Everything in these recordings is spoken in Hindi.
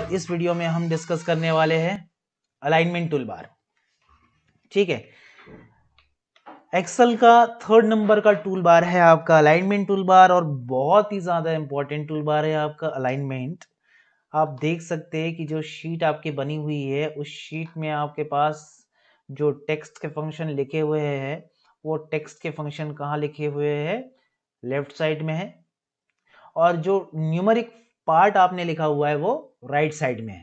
और इस वीडियो में हम डिस्कस करने वाले हैं अलाइनमेंट टूलबार। ठीक है, एक्सेल का 3rd नंबर का टूलबार है आपका अलाइनमेंट टूलबार और बहुत ही ज्यादा इंपॉर्टेंट टूलबार है आपका अलाइनमेंट। आप देख सकते हैं कि जो शीट आपकी बनी हुई है उस शीट में आपके पास जो टेक्स्ट के फंक्शन लिखे हुए हैं वो टेक्स्ट के फंक्शन कहाँ लिखे हुए हैं, लेफ्ट साइड में है, और जो न्यूमेरिक पार्ट आपने लिखा हुआ है वो राइट साइड में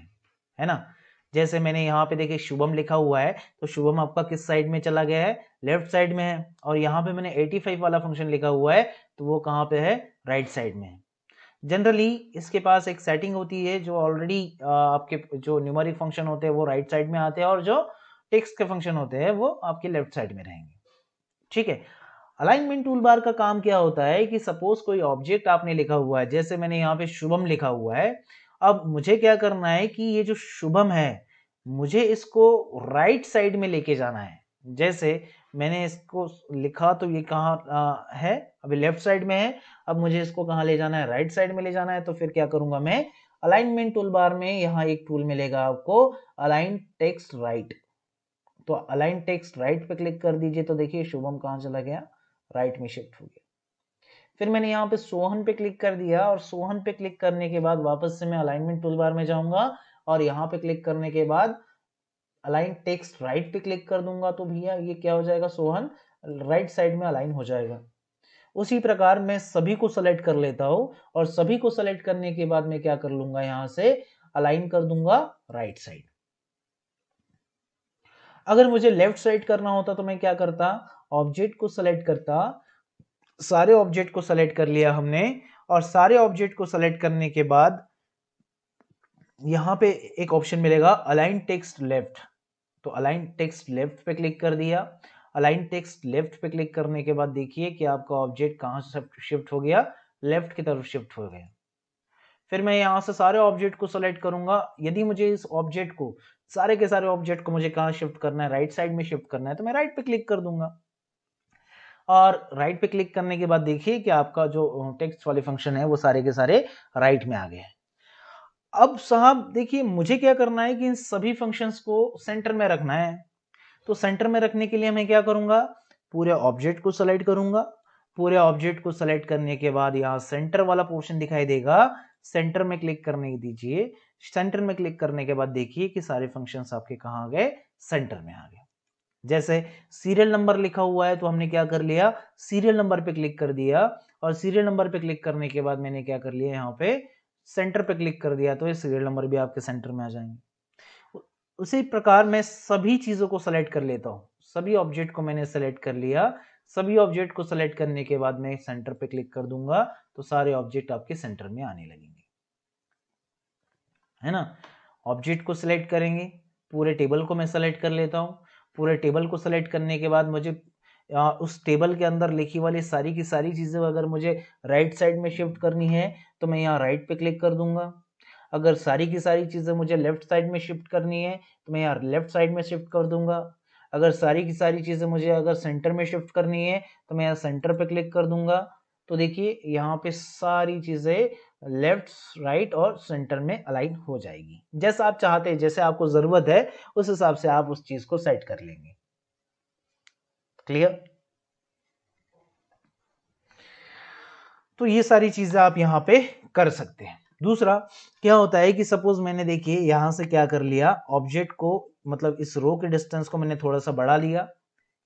है ना। जैसे मैंने यहाँ पे देखिए शुभम लिखा हुआ है तो शुभम आपका किस साइड में चला गया है, लेफ्ट साइड में है, और यहाँ पे मैंने 85 वाला फंक्शन लिखा हुआ है तो वो कहाँ पे है, राइट साइड में है। जनरली इसके पास एक सेटिंग होती है जो ऑलरेडी आपके जो न्यूमेरिक फंक्शन होते हैं वो राइट साइड में आते हैं और जो टेक्स्ट के फंक्शन होते हैं वो आपके लेफ्ट साइड में रहेंगे। ठीक है, अलाइनमेंट टूलबार का काम क्या होता है कि सपोज कोई ऑब्जेक्ट आपने लिखा हुआ है, जैसे मैंने यहाँ पे शुभम लिखा हुआ है। अब मुझे क्या करना है कि ये जो शुभम है मुझे इसको राइट साइड में लेके जाना है। जैसे मैंने इसको लिखा तो ये कहाँ है, अभी लेफ्ट साइड में है, अब मुझे इसको कहाँ ले जाना है, राइट साइड में ले जाना है। तो फिर क्या करूंगा मैं, अलाइनमेंट टूलबार में यहाँ एक टूल मिलेगा आपको, अलाइन टेक्स्ट राइट। तो अलाइन टेक्स्ट राइट पे क्लिक कर दीजिए तो देखिए शुभम कहाँ चला गया, राइट में शिफ्ट हो गया। फिर मैंने यहाँ पे सोहन पे क्लिक कर दिया और सोहन पे क्लिक करने के बाद वापस से मैं अलाइनमेंट टूलबार में जाऊंगा और यहाँ पे क्लिक करने के बाद अलाइन टेक्स्ट राइट पे क्लिक कर दूंगा तो भैया ये क्या हो जाएगा, सोहन राइट साइड में अलाइन हो जाएगा। उसी प्रकार मैं सभी को सेलेक्ट कर लेता हूं और सभी को सेलेक्ट करने के बाद मैं क्या कर लूंगा, यहां से अलाइन कर दूंगा राइट साइड। अगर मुझे लेफ्ट साइड करना होता तो मैं क्या करता, ऑब्जेक्ट को सेलेक्ट करता, सारे ऑब्जेक्ट को सेलेक्ट कर लिया हमने, और सारे ऑब्जेक्ट को सेलेक्ट करने के बाद यहां पे एक ऑप्शन मिलेगा अलाइन टेक्स्ट लेफ्ट। तो अलाइन टेक्स्ट लेफ्ट पे क्लिक कर दिया। अलाइन टेक्स्ट लेफ्ट पे क्लिक करने के बाद देखिए कि आपका ऑब्जेक्ट कहां से शिफ्ट हो गया, लेफ्ट की तरफ शिफ्ट हो गया। फिर मैं यहां से सारे ऑब्जेक्ट को सेलेक्ट करूंगा। यदि मुझे इस ऑब्जेक्ट को, सारे के सारे ऑब्जेक्ट को मुझे कहां शिफ्ट करना है, राइट साइड में शिफ्ट करना है, तो मैं राइट पे क्लिक कर दूंगा। और राइट पे क्लिक करने के बाद देखिए कि आपका जो टेक्स्ट वाले फंक्शन है वो सारे के सारे राइट में आ गए हैं। अब साहब देखिए मुझे क्या करना है कि इन सभी फंक्शंस को सेंटर में रखना है। तो सेंटर में रखने के लिए मैं क्या करूंगा, पूरे ऑब्जेक्ट को सेलेक्ट करूंगा। पूरे ऑब्जेक्ट को सेलेक्ट करने के बाद यहाँ सेंटर वाला पोर्शन दिखाई देगा, सेंटर में क्लिक करने दीजिए। सेंटर में क्लिक करने के बाद देखिए कि सारे फंक्शंस आपके कहाँ आ गए, सेंटर में आ गए। जैसे सीरियल नंबर लिखा हुआ है तो हमने क्या कर लिया, सीरियल नंबर पे क्लिक कर दिया, और सीरियल नंबर पे क्लिक करने के बाद मैंने क्या कर लिया, यहाँ पे सेंटर पे क्लिक कर दिया तो ये सीरियल नंबर भी आपके सेंटर में आ जाएंगे। उसी प्रकार मैं सभी चीजों को सेलेक्ट कर लेता हूँ। सभी ऑब्जेक्ट को मैंने सेलेक्ट कर लिया। सभी ऑब्जेक्ट को सेलेक्ट करने के बाद मैं सेंटर पे क्लिक कर दूंगा तो सारे ऑब्जेक्ट आपके सेंटर में आने लगेंगे, है ना। ऑब्जेक्ट को सिलेक्ट करेंगे, पूरे टेबल को मैं सेलेक्ट कर लेता हूँ। पूरे टेबल को सेलेक्ट करने के बाद मुझे उस टेबल के अंदर लिखी वाली सारी की सारी चीजें अगर मुझे राइट साइड में शिफ्ट करनी है तो मैं यहाँ राइट पे क्लिक कर दूंगा। अगर सारी की सारी चीजें मुझे लेफ्ट साइड में शिफ्ट करनी है तो मैं यहाँ लेफ्ट साइड में शिफ्ट कर दूंगा। अगर सारी की सारी चीजें मुझे अगर सेंटर में शिफ्ट करनी है तो मैं यहाँ सेंटर पे क्लिक कर दूंगा। तो देखिए यहाँ पे सारी चीजें लेफ्ट, राइट और सेंटर में अलाइन हो जाएगी। जैसा आप चाहते हैं, जैसे आपको जरूरत है उस हिसाब से आप उस चीज को सेट कर लेंगे। क्लियर। तो ये सारी चीजें आप यहाँ पे कर सकते हैं। दूसरा क्या होता है कि सपोज मैंने देखिए यहां से क्या कर लिया, ऑब्जेक्ट को मतलब इस रो के डिस्टेंस को मैंने थोड़ा सा बढ़ा लिया।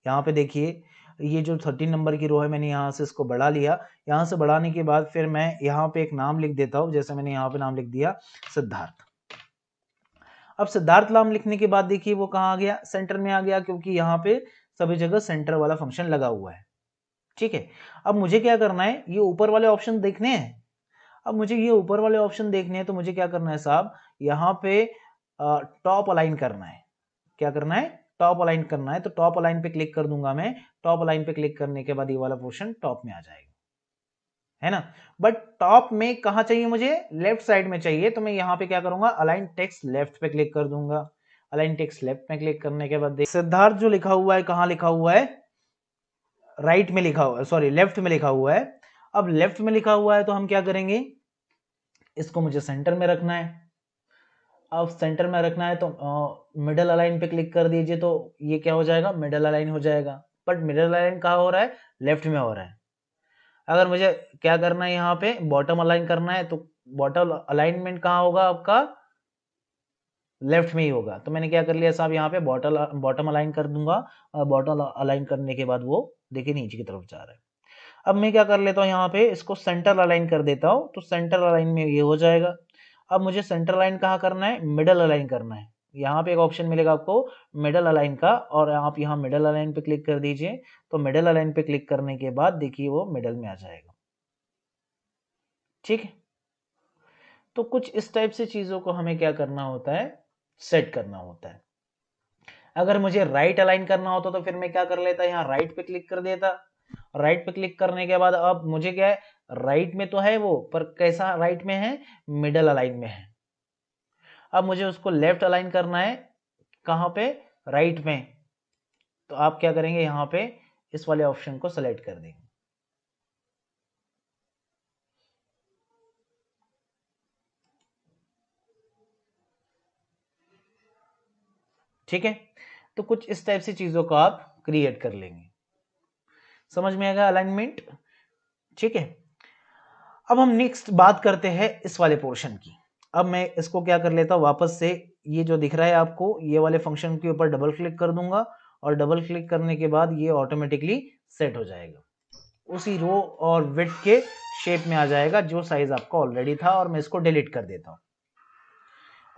यहाँ पे देखिए ये जो 13 नंबर की रो है मैंने यहाँ से इसको बढ़ा लिया। यहाँ से बढ़ाने के बाद फिर मैं यहाँ पे एक नाम लिख देता हूँ। जैसे मैंने यहाँ पे नाम लिख दिया सिद्धार्थ। अब सिद्धार्थ नाम लिखने के बाद देखिए वो कहाँ आ गया, सेंटर में आ गया, क्योंकि यहाँ पे सभी जगह सेंटर वाला फंक्शन लगा हुआ है। ठीक है, अब मुझे क्या करना है, ये ऊपर वाले ऑप्शन देखने हैं। अब मुझे ये ऊपर वाले ऑप्शन देखने हैं तो मुझे क्या करना है साहब, यहाँ पे टॉप अलाइन करना है। क्या करना है, टॉप अलाइन करना है। तो टॉप अलाइन पे क्लिक कर दूंगा मैं। टॉप अलाइन पे क्लिक करने के बाद ये वाला पोर्शन टॉप में आ जाएगा, है ना। बट टॉप में कहा चाहिए मुझे, लेफ्ट साइड में चाहिए। तो मैं यहाँ पे क्या करूंगा, अलाइन टेक्स्ट लेफ्ट पे क्लिक कर दूंगा। अलाइन टेक्स्ट लेफ्ट में क्लिक करने के बाद सिद्धार्थ जो लिखा हुआ है कहाँ लिखा हुआ है, राइट में लिखा हुआ है, सॉरी लेफ्ट में लिखा हुआ है। अब लेफ्ट में लिखा हुआ है तो हम क्या करेंगे, इसको मुझे सेंटर में रखना है। अब सेंटर में रखना है तो मिडल अलाइन पे क्लिक कर दीजिए, तो ये क्या हो जाएगा, मिडल अलाइन हो जाएगा। बट मिडल अलाइन कहाँ हो रहा है, लेफ्ट में हो रहा है। अगर मुझे क्या करना है, यहाँ पे बॉटम अलाइन करना है, तो बॉटम अलाइनमेंट कहाँ होगा आपका, लेफ्ट में ही होगा। तो मैंने क्या कर लिया साहब, यहाँ पे बॉटम अलाइन कर दूंगा, और बॉटम अलाइन करने के बाद वो देखिए नीचे की तरफ जा रहा है। अब मैं क्या कर लेता हूँ, यहाँ पे इसको सेंटर अलाइन कर देता हूँ, तो सेंटर अलाइन में ये हो जाएगा। अब मुझे सेंटर अलाइन कहाँ करना है, मिडल अलाइन करना है। यहाँ पे एक ऑप्शन मिलेगा आपको मिडल अलाइन का, और आप यहाँ मिडल अलाइन पे क्लिक कर दीजिए। तो मिडल अलाइन पे क्लिक करने के बाद देखिए वो मिडल में आ जाएगा। ठीक है, तो कुछ इस टाइप से चीजों को हमें क्या करना होता है, सेट करना होता है। अगर मुझे राइट अलाइन करना होता तो फिर मैं क्या कर लेता, यहाँ राइट पे क्लिक कर देता। राइट पे क्लिक करने के बाद अब मुझे क्या है, राइट में तो है वो, पर कैसा राइट में है, मिडल अलाइन में है। अब मुझे उसको लेफ्ट अलाइन करना है, कहाँ पे, राइट में। तो आप क्या करेंगे, यहाँ पे इस वाले ऑप्शन को सेलेक्ट कर देंगे। ठीक है, तो कुछ इस टाइप से चीजों को आप क्रिएट कर लेंगे। समझ में आएगा अलाइनमेंट। ठीक है, अब हम नेक्स्ट बात करते हैं इस वाले पोर्शन की। अब मैं इसको क्या कर लेता हूं, वापस से ये जो दिख रहा है आपको, ये वाले फंक्शन के ऊपर डबल क्लिक कर दूंगा, और डबल क्लिक करने के बाद ये ऑटोमेटिकली सेट हो जाएगा, उसी रो और विड्थ के शेप में आ जाएगा जो साइज आपका ऑलरेडी था। और मैं इसको डिलीट कर देता हूं।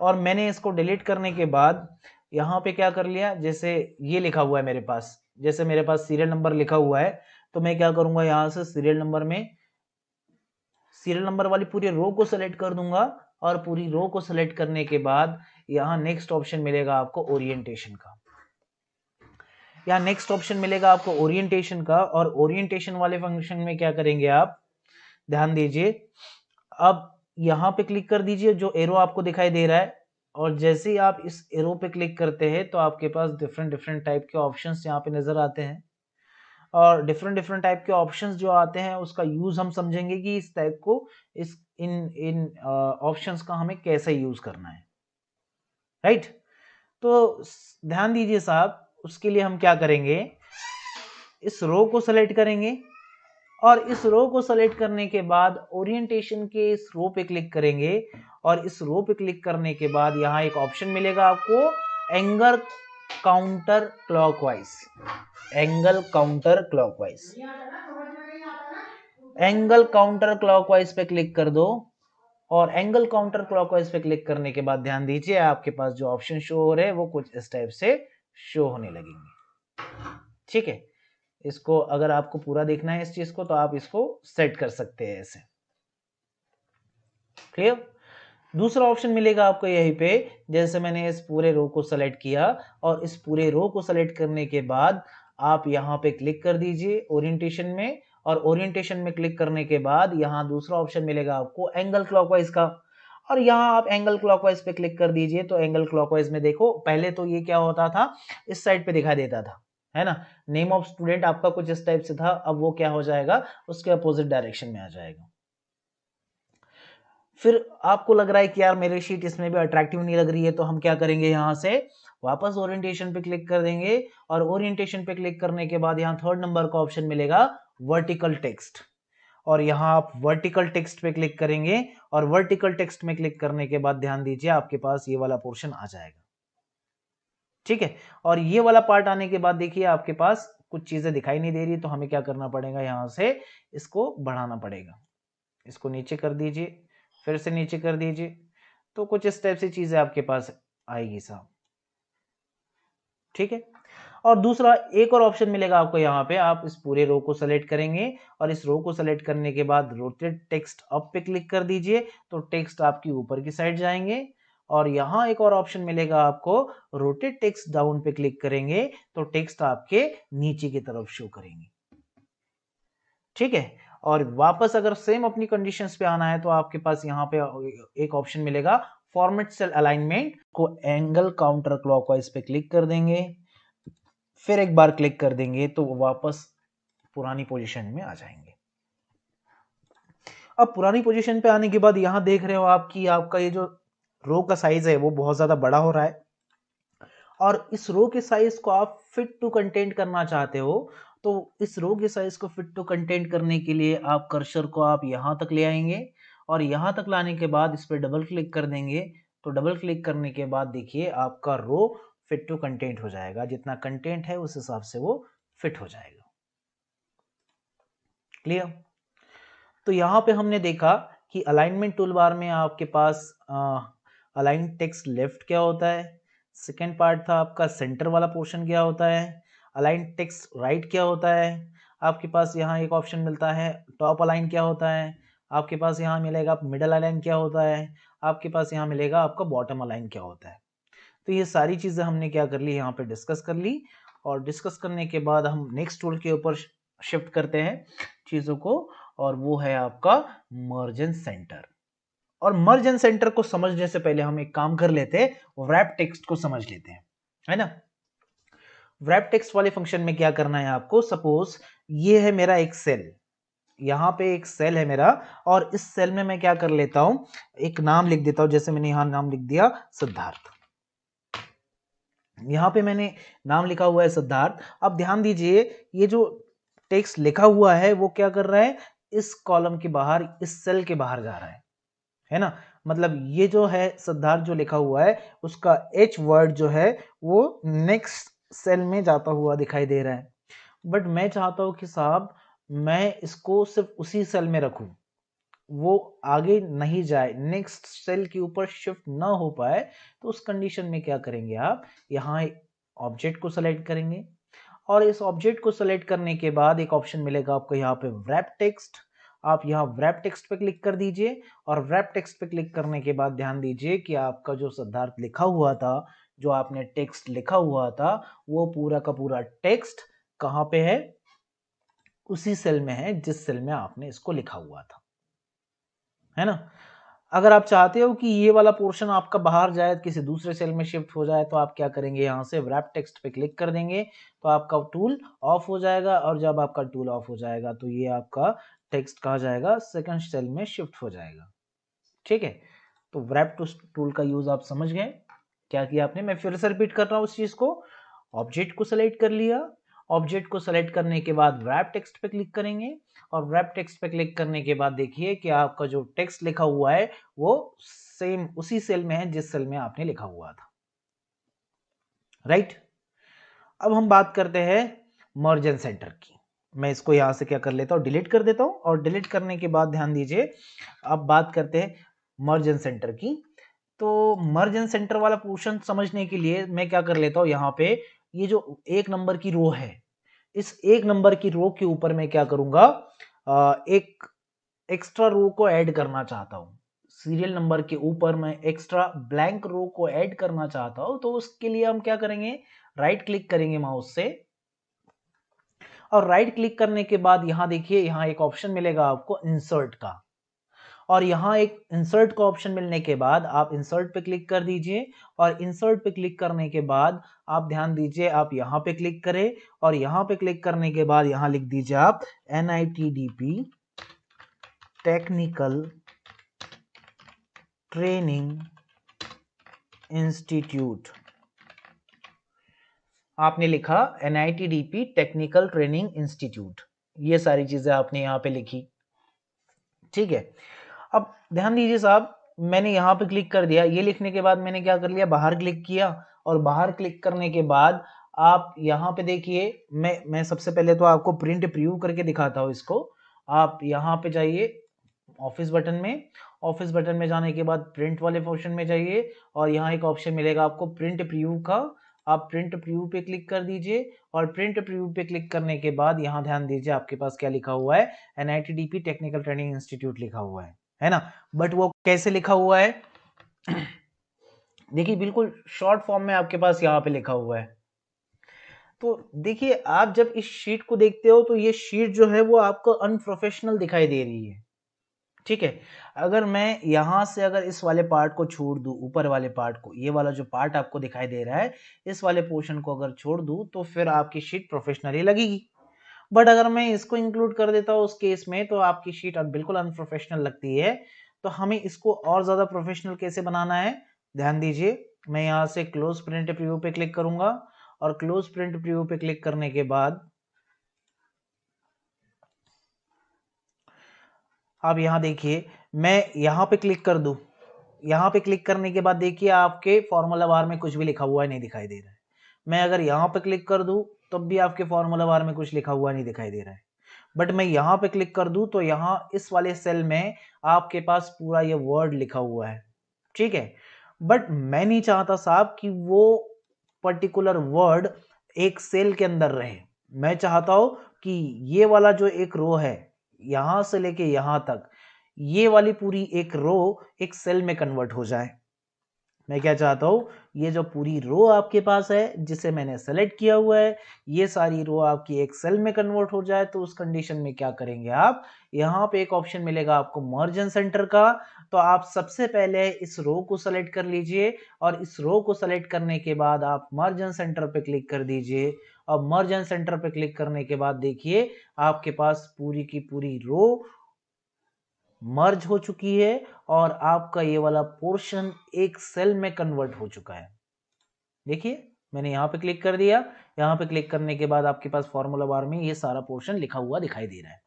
और मैंने इसको डिलीट करने के बाद यहाँ पे क्या कर लिया, जैसे ये लिखा हुआ है मेरे पास, जैसे मेरे पास सीरियल नंबर लिखा हुआ है, तो मैं क्या करूंगा, यहाँ से सीरियल नंबर में सीरियल नंबर वाली पूरी रो को सेलेक्ट कर दूंगा। और पूरी रो को सेलेक्ट करने के बाद यहाँ नेक्स्ट ऑप्शन मिलेगा आपको ओरिएंटेशन का। यहाँ नेक्स्ट ऑप्शन मिलेगा आपको ओरिएंटेशन का, और ओरिएंटेशन वाले फंक्शन में क्या करेंगे आप, ध्यान दीजिए। अब यहाँ पे क्लिक कर दीजिए, जो एरो आपको दिखाई दे रहा है, और जैसे ही आप इस एरो पे क्लिक करते हैं तो आपके पास डिफरेंट डिफरेंट टाइप के ऑप्शंस यहाँ पे नजर आते हैं। और डिफरेंट डिफरेंट टाइप के ऑप्शंस जो आते हैं उसका यूज हम समझेंगे कि इस टाइप को, इस इन इन ऑप्शंस का हमें कैसे यूज करना है। राइट, तो ध्यान दीजिए साहब, उसके लिए हम क्या करेंगे, इस रो को सेलेक्ट करेंगे, और इस रो को सेलेक्ट करने के बाद ओरिएंटेशन के इस रो पे क्लिक करेंगे। और इस रो पे क्लिक करने के बाद यहाँ एक ऑप्शन मिलेगा आपको, angle counter clockwise. Angle counter clockwise, angle counter clockwise पे क्लिक कर दो। और एंगल काउंटर क्लॉकवाइज पे क्लिक करने के बाद ध्यान दीजिए, आपके पास जो ऑप्शन शो हो रहे हैं वो कुछ इस टाइप से शो होने लगेंगे। ठीक है, इसको अगर आपको पूरा देखना है इस चीज को, तो आप इसको सेट कर सकते हैं ऐसे। क्लियर। दूसरा ऑप्शन मिलेगा आपको यहीं पे, जैसे मैंने इस पूरे रो को सेलेक्ट किया, और इस पूरे रो को सेलेक्ट करने के बाद आप यहाँ पे क्लिक कर दीजिए ओरिएंटेशन में। और ओरिएंटेशन में क्लिक करने के बाद यहाँ दूसरा ऑप्शन मिलेगा आपको एंगल क्लॉकवाइज का, और यहाँ आप एंगल क्लॉकवाइज पे क्लिक कर दीजिए। तो एंगल क्लॉकवाइज में देखो, पहले तो ये क्या होता था, इस साइड पे दिखाई देता था, है ना, नेम ऑफ स्टूडेंट आपका कुछ इस टाइप से था, अब वो क्या हो जाएगा, उसके अपोजिट डायरेक्शन में आ जाएगा। फिर आपको लग रहा है कि यार मेरी शीट इसमें भी अट्रैक्टिव नहीं लग रही है, तो हम क्या करेंगे, यहाँ से वापस ओरिएंटेशन पे क्लिक कर देंगे। और ओरिएंटेशन पे क्लिक करने के बाद यहाँ थर्ड नंबर का ऑप्शन मिलेगा वर्टिकल टेक्स्ट, और यहाँ आप वर्टिकल टेक्स्ट पे क्लिक करेंगे। और वर्टिकल टेक्स्ट में क्लिक करने के बाद ध्यान दीजिए, आपके पास ये वाला पोर्शन आ जाएगा। ठीक है, और ये वाला पार्ट आने के बाद देखिए आपके पास कुछ चीजें दिखाई नहीं दे रही, तो हमें क्या करना पड़ेगा, यहाँ से इसको बढ़ाना पड़ेगा। इसको नीचे कर दीजिए, फिर से नीचे कर दीजिए, तो कुछ इस टाइप से चीजें आपके पास आएगी साहब। ठीक है, और दूसरा एक और ऑप्शन मिलेगा आपको, यहाँ पे आप इस पूरे रो को सेलेक्ट करेंगे, और इस रो को सेलेक्ट करने के बाद रोटेट टेक्स्ट अप पे क्लिक कर दीजिए, तो टेक्स्ट आपकी ऊपर की साइड जाएंगे। और यहाँ एक और ऑप्शन मिलेगा आपको, रोटेट टेक्स्ट डाउन पे क्लिक करेंगे तो टेक्स्ट आपके नीचे की तरफ शो करेंगे। ठीक है, और वापस अगर सेम अपनी कंडीशंस पे आना है, तो आपके पास यहाँ पे एक ऑप्शन मिलेगा फॉर्मेट सेल अलाइनमेंट को, एंगल काउंटर क्लॉकवाइज पे क्लिक कर देंगे, फिर एक बार क्लिक कर देंगे, तो वो वापस पुरानी पोजीशन में आ जाएंगे। अब पुरानी पोजीशन पे आने के बाद यहाँ देख रहे हो आप कि आपका ये जो रो का साइज है वो बहुत ज्यादा बड़ा हो रहा है और इस रो के साइज को आप फिट टू कंटेंट करना चाहते हो, तो इस रो के साइज को फिट टू कंटेंट करने के लिए आप कर्सर को आप यहां तक ले आएंगे और यहां तक लाने के बाद इस पर डबल क्लिक कर देंगे। तो डबल क्लिक करने के बाद देखिए आपका रो फिट टू कंटेंट हो जाएगा, जितना कंटेंट है उस हिसाब से वो फिट हो जाएगा। क्लियर? तो यहाँ पे हमने देखा कि अलाइनमेंट टूल बार में आपके पास अलाइन टेक्स्ट लेफ्ट क्या होता है, सेकेंड पार्ट था आपका सेंटर वाला पोर्शन क्या होता है, अलाइन टेक्स्ट राइट क्या होता है, आपके पास यहाँ एक ऑप्शन मिलता है टॉप अलाइन क्या होता है, आपके पास यहाँ मिलेगा मिडल अलाइन क्या होता है, आपके पास यहाँ मिलेगा आपका बॉटम अलाइन क्या होता है। तो ये सारी चीज़ें हमने क्या कर ली, यहाँ पे डिस्कस कर ली और डिस्कस करने के बाद हम नेक्स्ट टूल के ऊपर शिफ्ट करते हैं चीज़ों को, और वो है आपका मर्ज एंड सेंटर। और मर्ज एंड सेंटर को समझने से पहले हम एक काम कर लेते हैं, रैप टेक्स्ट को समझ लेते हैं, है ना। रैप टेक्स्ट वाले फंक्शन में क्या करना है आपको, सपोज ये है मेरा एक सेल, यहाँ पे एक सेल है मेरा और इस सेल में मैं क्या कर लेता हूं, एक नाम लिख देता हूं, जैसे मैंने यहां नाम लिख दिया सिद्धार्थ। यहाँ पे मैंने नाम लिखा हुआ है सिद्धार्थ। अब ध्यान दीजिए ये जो टेक्स्ट लिखा हुआ है वो क्या कर रहा है, इस कॉलम के बाहर, इस सेल के बाहर जा रहा है ना। मतलब ये जो है सिद्धार्थ जो लिखा हुआ है उसका एच वर्ड जो है वो नेक्स्ट सेल में जाता हुआ दिखाई दे रहा है, बट मैं चाहता हूं कि साहब मैं इसको सिर्फ उसी सेल में रखूं, वो आगे नहीं जाए, नेक्स्ट सेल के ऊपर शिफ्ट ना हो पाए। तो उस कंडीशन में क्या करेंगे आप, यहाँ ऑब्जेक्ट को सेलेक्ट करेंगे और इस ऑब्जेक्ट को सेलेक्ट करने के बाद एक ऑप्शन मिलेगा आपको यहाँ पे wrap टेक्स्ट, आप यहाँ wrap टेक्स्ट पे क्लिक कर दीजिए और wrap टेक्स्ट पे क्लिक करने के बाद ध्यान दीजिए कि आपका जो सिद्धार्थ लिखा हुआ था, जो आपने टेक्स्ट लिखा हुआ था, वो पूरा का पूरा टेक्स्ट कहाँ पे है, उसी सेल में है जिस सेल में आपने इसको लिखा हुआ था, है ना। अगर आप चाहते हो कि ये वाला पोर्शन आपका बाहर जाए, किसी दूसरे सेल में शिफ्ट हो जाए, तो आप क्या करेंगे, यहाँ से wrap टेक्स्ट पे क्लिक कर देंगे तो आपका टूल ऑफ हो जाएगा और जब आपका टूल ऑफ हो जाएगा तो ये आपका टेक्स्ट कहा जाएगा सेकंड सेल में शिफ्ट हो जाएगा। ठीक है, तो wrap टूल का यूज आप समझ गए। क्या किया आपने, मैं फिर से रिपीट कर रहा हूँ उस चीज को, ऑब्जेक्ट को सेलेक्ट कर लिया, ऑब्जेक्ट को सेलेक्ट करने के बाद wrap टेक्स्ट पे क्लिक करेंगे और wrap टेक्स्ट पे क्लिक करने के बाद देखिए कि आपका जो टेक्स्ट लिखा हुआ है वो सेम उसी सेल में है जिस सेल में आपने लिखा हुआ था, राइट। अब हम बात करते हैं मर्ज एंड सेंटर की। मैं इसको यहां से क्या कर लेता हूं, डिलीट कर देता हूं और डिलीट करने के बाद ध्यान दीजिए अब बात करते हैं मर्ज एंड सेंटर की। तो मर्ज एंड सेंटर वाला पोर्शन समझने के लिए मैं क्या कर लेता हूं, यहाँ पे ये जो एक नंबर की रो है, इस एक नंबर की रो के ऊपर मैं क्या करूंगा, एक एक्स्ट्रा रो को ऐड करना चाहता हूं, सीरियल नंबर के ऊपर मैं एक्स्ट्रा ब्लैंक रो को ऐड करना चाहता हूं। तो उसके लिए हम क्या करेंगे, राइट क्लिक करेंगे माउस से और राइट क्लिक करने के बाद यहां देखिए यहां एक ऑप्शन मिलेगा आपको इंसर्ट का, और यहाँ एक इंसर्ट का ऑप्शन मिलने के बाद आप इंसर्ट पे क्लिक कर दीजिए और इंसर्ट पे क्लिक करने के बाद आप ध्यान दीजिए आप यहाँ पे क्लिक करें और यहाँ पे क्लिक करने के बाद यहाँ लिख दीजिए आप NITDP टेक्निकल ट्रेनिंग इंस्टीट्यूट। आपने लिखा NITDP टेक्निकल ट्रेनिंग इंस्टीट्यूट, ये सारी चीजें आपने यहाँ पे लिखी, ठीक है। अब ध्यान दीजिए साहब, मैंने यहाँ पे क्लिक कर दिया, ये लिखने के बाद मैंने क्या कर लिया, बाहर क्लिक किया और बाहर क्लिक करने के बाद आप यहाँ पे देखिए, मैं सबसे पहले तो आपको प्रिंट प्रीव्यू करके दिखाता हूँ इसको। आप यहाँ पे जाइए ऑफिस बटन में, ऑफिस बटन में जाने के बाद प्रिंट वाले पोर्शन में जाइए और यहाँ एक ऑप्शन मिलेगा आपको प्रिंट प्रीव्यू का, आप प्रिंट प्रीव्यू पे क्लिक कर दीजिए और प्रिंट प्रीव्यू पे क्लिक करने के बाद यहाँ ध्यान दीजिए आपके पास क्या लिखा हुआ है, NITDP टेक्निकल ट्रेनिंग इंस्टीट्यूट लिखा हुआ है ना। बट वो कैसे लिखा हुआ है देखिए बिल्कुल शॉर्ट फॉर्म में आपके पास यहाँ पे लिखा हुआ है। तो देखिए आप जब इस शीट को देखते हो तो ये शीट जो है वो आपको अनप्रोफेशनल दिखाई दे रही है, ठीक है। अगर मैं यहां से अगर इस वाले पार्ट को छोड़ दूं, ऊपर वाले पार्ट को, ये वाला जो पार्ट आपको दिखाई दे रहा है, इस वाले पोर्शन को अगर छोड़ दूं तो फिर आपकी शीट प्रोफेशनली लगेगी। बट अगर मैं इसको इंक्लूड कर देता हूँ उस केस में तो आपकी शीट अब बिल्कुल अनप्रोफेशनल लगती है। तो हमें इसको और ज्यादा प्रोफेशनल कैसे बनाना है, ध्यान दीजिए, मैं यहाँ से क्लोज प्रिंट प्रीव्यू पे क्लिक करूंगा और क्लोज प्रिंट प्रीव्यू पे क्लिक करने के बाद अब यहाँ देखिए, मैं यहाँ पे क्लिक कर दूं, यहाँ पे क्लिक करने के बाद देखिए आपके फॉर्मूला बार में कुछ भी लिखा हुआ नहीं दिखाई दे रहा है। मैं अगर यहाँ पे क्लिक कर दूं तब भी आपके फॉर्मूला बार में कुछ लिखा हुआ नहीं दिखाई दे रहा है। बट मैं यहाँ पे क्लिक कर दूं तो यहाँ इस वाले सेल में आपके पास पूरा ये वर्ड लिखा हुआ है, ठीक है। बट मैं नहीं चाहता साहब कि वो पर्टिकुलर वर्ड एक सेल के अंदर रहे। मैं चाहता हूं कि ये वाला जो एक रो है यहां से लेके यहां तक, ये वाली पूरी एक रो एक सेल में कन्वर्ट हो जाए। मैं क्या चाहता हूं, ये जो पूरी रो आपके पास है जिसे मैंने सेलेक्ट किया हुआ है, ये सारी रो आपकी एक सेल में कन्वर्ट हो जाए। तो उस कंडीशन में क्या करेंगे आप, यहाँ पे एक ऑप्शन मिलेगा आपको मर्ज एंड सेंटर का। तो आप सबसे पहले इस रो को सेलेक्ट कर लीजिए और इस रो को सेलेक्ट करने के बाद आप मर्ज एंड सेंटर पे क्लिक कर दीजिए। और मर्ज एंड सेंटर पे क्लिक करने के बाद देखिए आपके पास पूरी की पूरी रो मर्ज हो चुकी है और आपका ये वाला पोर्शन एक सेल में कन्वर्ट हो चुका है। देखिए मैंने यहाँ पे क्लिक कर दिया, यहाँ पे क्लिक करने के बाद आपके पास फॉर्मूला बार में ये सारा पोर्शन लिखा हुआ दिखाई दे रहा है,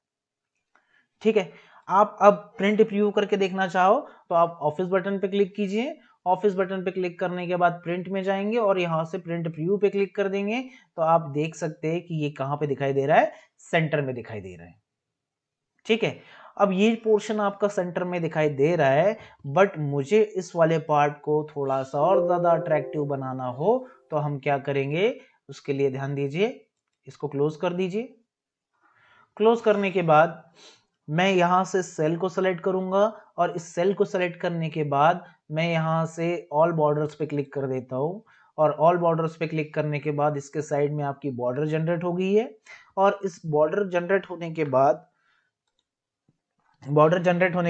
ठीक है। आप अब प्रिंट प्रीव्यू करके देखना चाहो तो आप ऑफिस बटन पे क्लिक कीजिए। ऑफिस बटन पे क्लिक करने के बाद प्रिंट में जाएंगे और यहाँ से प्रिंट प्रीव्यू पे क्लिक कर देंगे तो आप देख सकते हैं कि ये कहाँ पे दिखाई दे रहा है, सेंटर में दिखाई दे रहा है, ठीक है। अब ये पोर्शन आपका सेंटर में दिखाई दे रहा है, बट मुझे इस वाले पार्ट को थोड़ा सा और ज्यादा अट्रैक्टिव बनाना हो तो हम क्या करेंगे, उसके लिए ध्यान दीजिए, इसको क्लोज कर दीजिए। क्लोज करने के बाद मैं यहां से सेल को सेलेक्ट करूंगा और इस सेल को सेलेक्ट करने के बाद मैं यहां से ऑल बॉर्डर्स पे क्लिक कर देता हूं और ऑल बॉर्डर्स पे क्लिक करने के बाद इसके साइड में आपकी बॉर्डर जनरेट हो गई है। और इस बॉर्डर जनरेट होने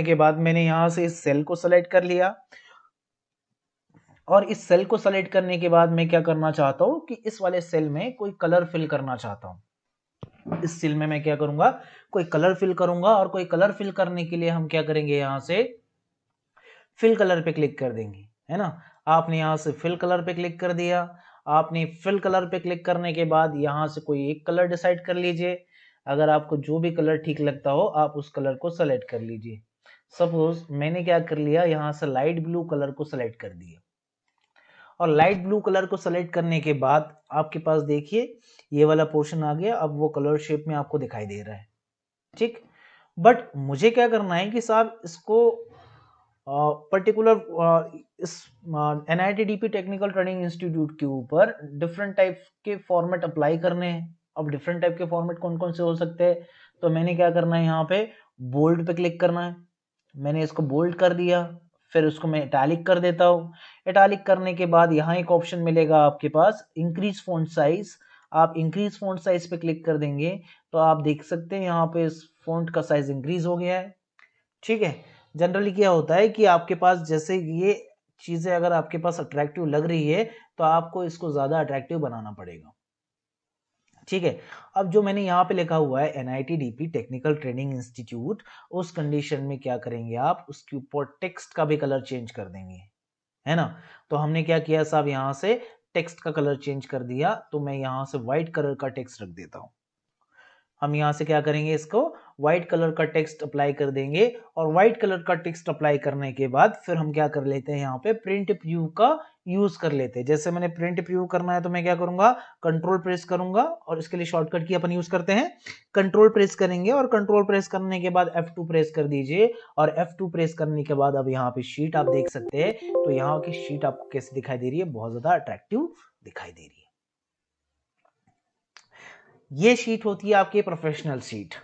के बाद मैंने यहां से इस सेल को सेलेक्ट कर लिया और इस सेल को सेलेक्ट करने के बाद मैं क्या करना चाहता हूं कि इस वाले सेल में कोई कलर फिल करना चाहता हूं। इस सेल में मैं क्या करूंगा, कोई कलर फिल करूंगा और कोई कलर फिल करने के लिए हम क्या करेंगे, यहां से फिल कलर पे क्लिक कर देंगे, है ना। आपने यहां से फिल कलर पे क्लिक कर दिया। आपने फिल कलर पे क्लिक करने के बाद यहां से कोई एक कलर डिसाइड कर लीजिए। अगर आपको जो भी कलर ठीक लगता हो आप उस कलर को सेलेक्ट कर लीजिए। सपोज मैंने क्या कर लिया, यहां से लाइट ब्लू कलर को सेलेक्ट कर दिया और लाइट ब्लू कलर को सेलेक्ट करने के बाद आपके पास देखिए ये वाला पोर्शन आ गया। अब वो कलर शेप में आपको दिखाई दे रहा है, ठीक। बट मुझे क्या करना है कि साहब इसको पर्टिकुलर इस NITDP टेक्निकल ट्रेनिंग इंस्टीट्यूट के ऊपर डिफरेंट टाइप के फॉर्मेट अप्लाई करने हैं। अब डिफरेंट टाइप के फॉर्मेट कौन कौन से हो सकते हैं, तो मैंने क्या करना है, यहाँ पे बोल्ड पे क्लिक करना है। मैंने इसको बोल्ड कर दिया, फिर उसको मैं इटैलिक कर देता हूँ। इटैलिक करने के बाद यहाँ एक ऑप्शन मिलेगा आपके पास इंक्रीज फॉन्ट साइज। आप इंक्रीज फॉन्ट साइज पे क्लिक कर देंगे तो आप देख सकते हैं यहाँ पे इस फॉन्ट का साइज इंक्रीज हो गया है, ठीक है। जनरली क्या होता है कि आपके पास जैसे ये चीजें अगर आपके पास अट्रैक्टिव लग रही है तो आपको इसको ज्यादा अट्रैक्टिव बनाना पड़ेगा, ठीक है। अब जो मैंने यहाँ पे लिखा हुआ है NITDP टेक्निकल ट्रेनिंग इंस्टीट्यूट, उस कंडीशन में क्या करेंगे आप, उसके ऊपर टेक्स्ट का भी कलर चेंज कर देंगे, है ना। तो हमने क्या किया साहब, यहाँ से टेक्स्ट का कलर चेंज कर दिया। तो मैं यहाँ से व्हाइट कलर का टेक्स्ट रख देता हूँ। हम यहाँ से क्या करेंगे, इसको व्हाइट कलर का टेक्स्ट अप्लाई कर देंगे और व्हाइट कलर का टेक्स्ट अप्लाई करने के बाद फिर हम क्या कर लेते हैं, यहाँ पे प्रिंट प्रीव्यू का यूज कर लेते हैं। जैसे मैंने प्रिंट प्रीव्यू करना है तो मैं क्या करूंगा, कंट्रोल प्रेस करूंगा और इसके लिए शॉर्टकट की अपन यूज करते हैं, कंट्रोल प्रेस करेंगे और कंट्रोल प्रेस करने के बाद F2 प्रेस कर दीजिए। और F2 प्रेस करने के बाद अब यहाँ पे शीट आप देख सकते हैं। तो यहाँ की शीट आपको कैसे दिखाई दे रही है, बहुत ज्यादा अट्रैक्टिव दिखाई दे रही है। ये शीट होती है आपकी प्रोफेशनल शीट,